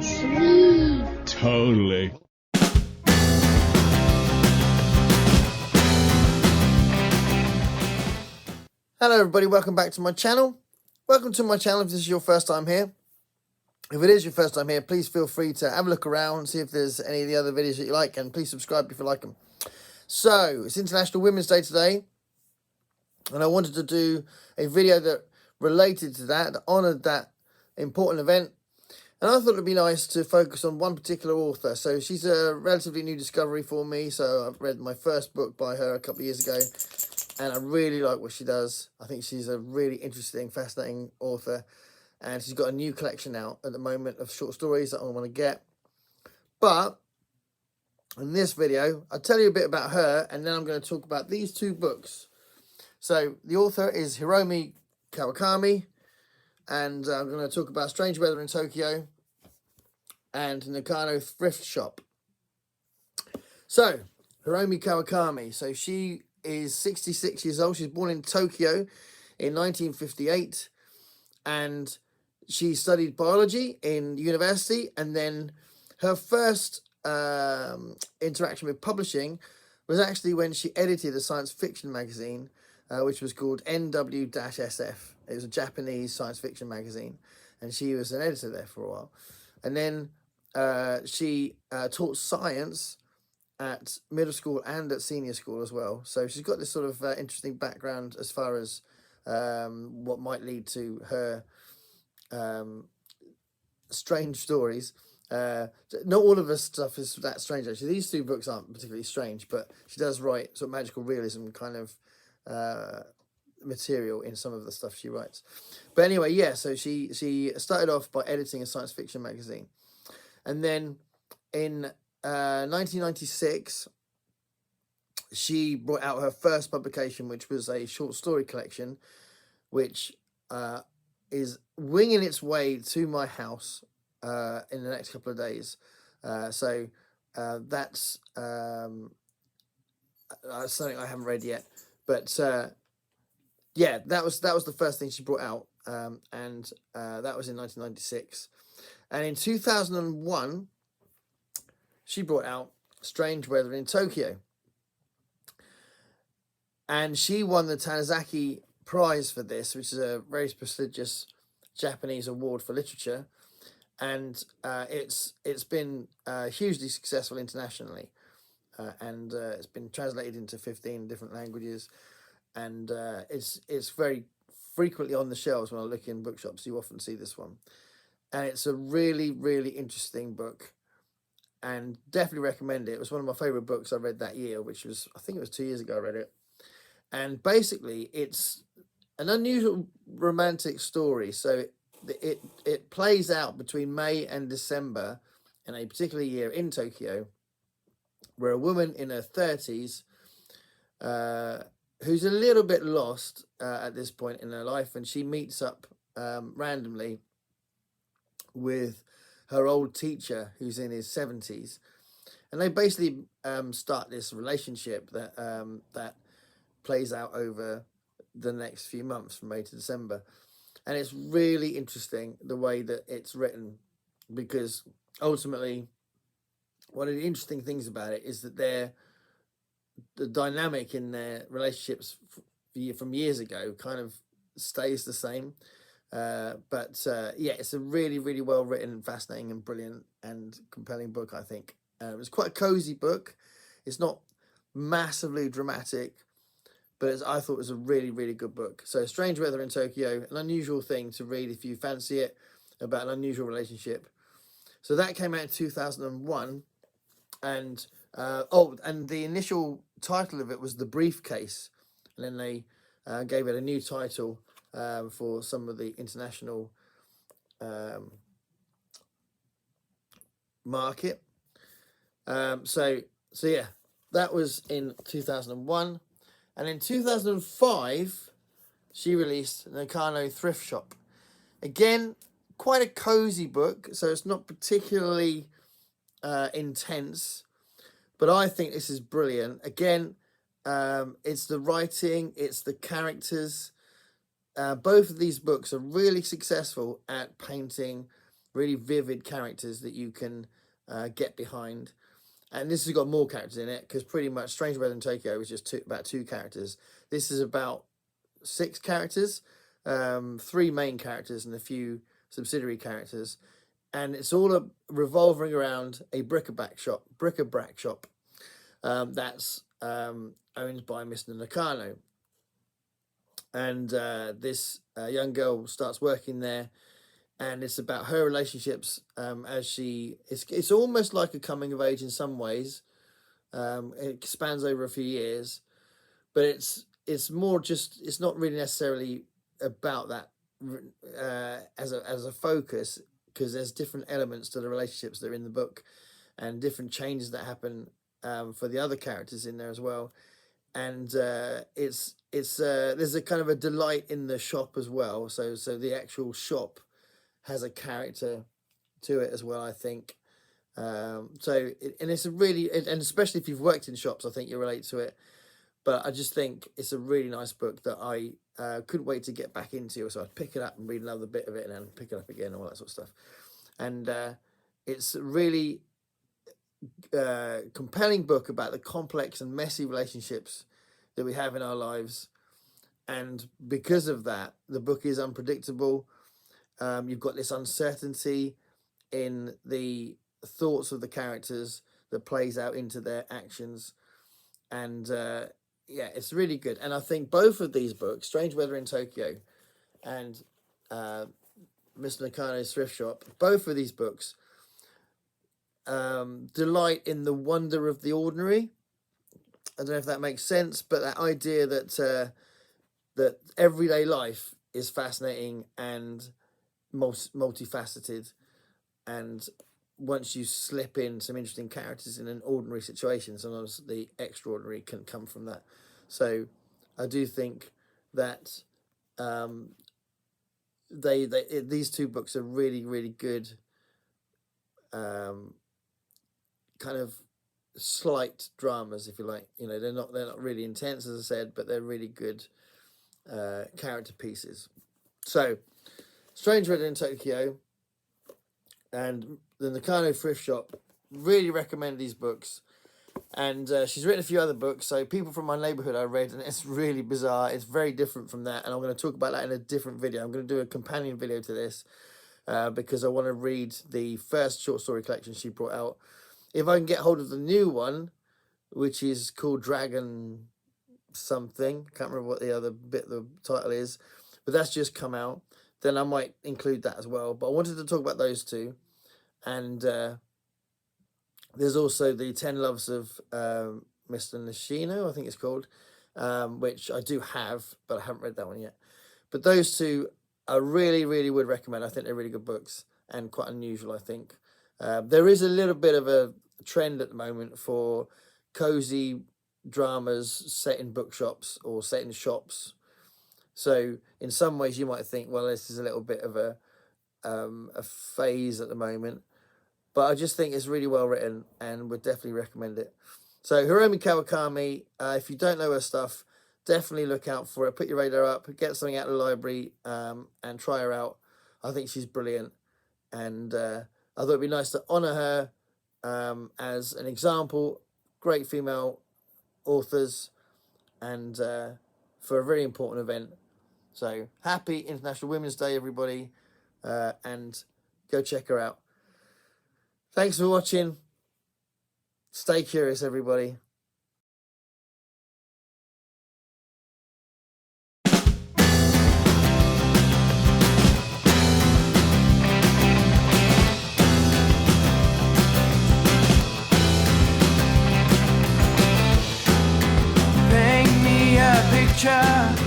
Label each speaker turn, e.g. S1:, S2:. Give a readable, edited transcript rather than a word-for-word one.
S1: Sweet.
S2: Totally.
S3: Hello everybody, welcome back to my channel. Welcome to my channel if this is your first time here. If it is your first time here, please feel free to have a look around, see if there's any of the other videos that you like, and please subscribe if you like them. So, it's International Women's Day today, and I wanted to do a video that related to that honoured that important event. And I thought it would be nice to focus on one particular author. So she's a relatively new discovery for me. So I've read my first book by her a couple of years ago, and I really like what she does. I think she's a really interesting, fascinating author. And she's got a new collection out at the moment of short stories that I want to get. But in this video, I'll tell you a bit about her, and then I'm going to talk about these two books. So the author is Hiromi Kawakami, and I'm going to talk about Strange Weather in Tokyo and Nakano Thrift Shop. So, Hiromi Kawakami. So she is 66 years old. She's born in Tokyo in 1958, and she studied biology in university, and then her first interaction with publishing was actually when she edited a science fiction magazine, which was called NW-SF. It was a Japanese science fiction magazine, and she was an editor there for a while. And then she taught science at middle school and at senior school as well. So she's got this sort of interesting background as far as what might lead to her strange stories. Not all of her stuff is that strange, actually. These two books aren't particularly strange, but she does write sort of magical realism kind of material in some of the stuff she writes. But anyway, yeah, so she started off by editing a science fiction magazine, and then in 1996 she brought out her first publication, which was a short story collection, which is winging its way to my house in the next couple of days. So that's something I haven't read yet, but yeah, that was the first thing she brought out, and that was in 1996. And in 2001, she brought out Strange Weather in Tokyo, and she won the Tanizaki Prize for this, which is a very prestigious Japanese award for literature, and it's been hugely successful internationally, and it's been translated into 15 different languages. And it's very frequently on the shelves. When I look in bookshops, you often see this one. And it's a really, really interesting book, and definitely recommend it. It was one of my favourite books I read that year, which was, I think it was 2 years ago I read it. And basically, it's an unusual romantic story. So it plays out between May and December in a particular year in Tokyo, where a woman in her 30s, who's a little bit lost at this point in her life, and she meets up randomly with her old teacher who's in his 70s, and they basically start this relationship that plays out over the next few months from May to December. And it's really interesting the way that it's written, because ultimately one of the interesting things about it is that the dynamic in their relationships from years ago kind of stays the same. But yeah, it's a really, really well written, fascinating and brilliant and compelling book, I think. It was quite a cozy book. It's not massively dramatic, but I thought it was a really, really good book. So Strange Weather in Tokyo, an unusual thing to read if you fancy it, about an unusual relationship. So that came out in 2001. And and the initial title of it was The Briefcase, and then they gave it a new title for some of the international market. So yeah, that was in 2001, and in 2005 she released Nakano Thrift Shop. Again, quite a cozy book, so it's not particularly intense, but I think this is brilliant. Again, it's the writing, it's the characters. Both of these books are really successful at painting really vivid characters that you can get behind. And this has got more characters in it, because pretty much Strange Weather in Tokyo was just about 2 characters. This is about 6 characters, 3 main characters and a few subsidiary characters, and it's all revolving around a bric-a-brac shop that's owned by Mr. Nakano. And this young girl starts working there, and it's about her relationships as it's almost like a coming of age in some ways. It spans over a few years, but it's more just, it's not really necessarily about that as a focus, because there's different elements to the relationships that are in the book, and different changes that happen for the other characters in there as well. And there's a kind of a delight in the shop as well. So the actual shop has a character to it as well, I think. And it's a really, and especially if you've worked in shops, I think you relate to it. But I just think it's a really nice book that I couldn't wait to get back into. So I'd pick it up and read another bit of it, and then pick it up again, all that sort of stuff. And it's a really compelling book about the complex and messy relationships that we have in our lives. And because of that, the book is unpredictable. You've got this uncertainty in the thoughts of the characters that plays out into their actions. And yeah, it's really good. And I think both of these books, Strange Weather in Tokyo and Mr. Nakano's Thrift Shop, both of these books delight in the wonder of the ordinary. I don't know if that makes sense, but that idea that that everyday life is fascinating and multifaceted, and once you slip in some interesting characters in an ordinary situation, sometimes the extraordinary can come from that. So I do think that these 2 books are really, really good, kind of slight dramas, if you like. You know, they're not really intense, as I said, but they're really good character pieces. So Strange Weather in Tokyo and the Nakano Thrift Shop, really recommend these books. And she's written a few other books. So People from My Neighborhood I read, and it's really bizarre. It's very different from that, and I'm going to talk about that in a different video. I'm going to do a companion video to this because I want to read the first short story collection she brought out. If I can get hold of the new one, which is called Dragon something, can't remember what the other bit, the title is, but that's just come out, then I might include that as well. But I wanted to talk about those 2. And there's also the 10 Loves of Mr. Nishino, I think it's called, which I do have, but I haven't read that one yet. But those 2 I really, really would recommend. I think they're really good books and quite unusual, I think. There is a little bit of a trend at the moment for cozy dramas set in bookshops or set in shops. So in some ways you might think, well, this is a little bit of a phase at the moment, but I just think it's really well written and would definitely recommend it. So Hiromi Kawakami, if you don't know her stuff, definitely look out for it. Put your radar up, get something out of the library, and try her out. I think she's brilliant, and I thought it'd be nice to honour her as an example. Great female authors, and for a very important event. So happy International Women's Day, everybody, and go check her out. Thanks for watching. Stay curious, everybody.
S1: Paint me a picture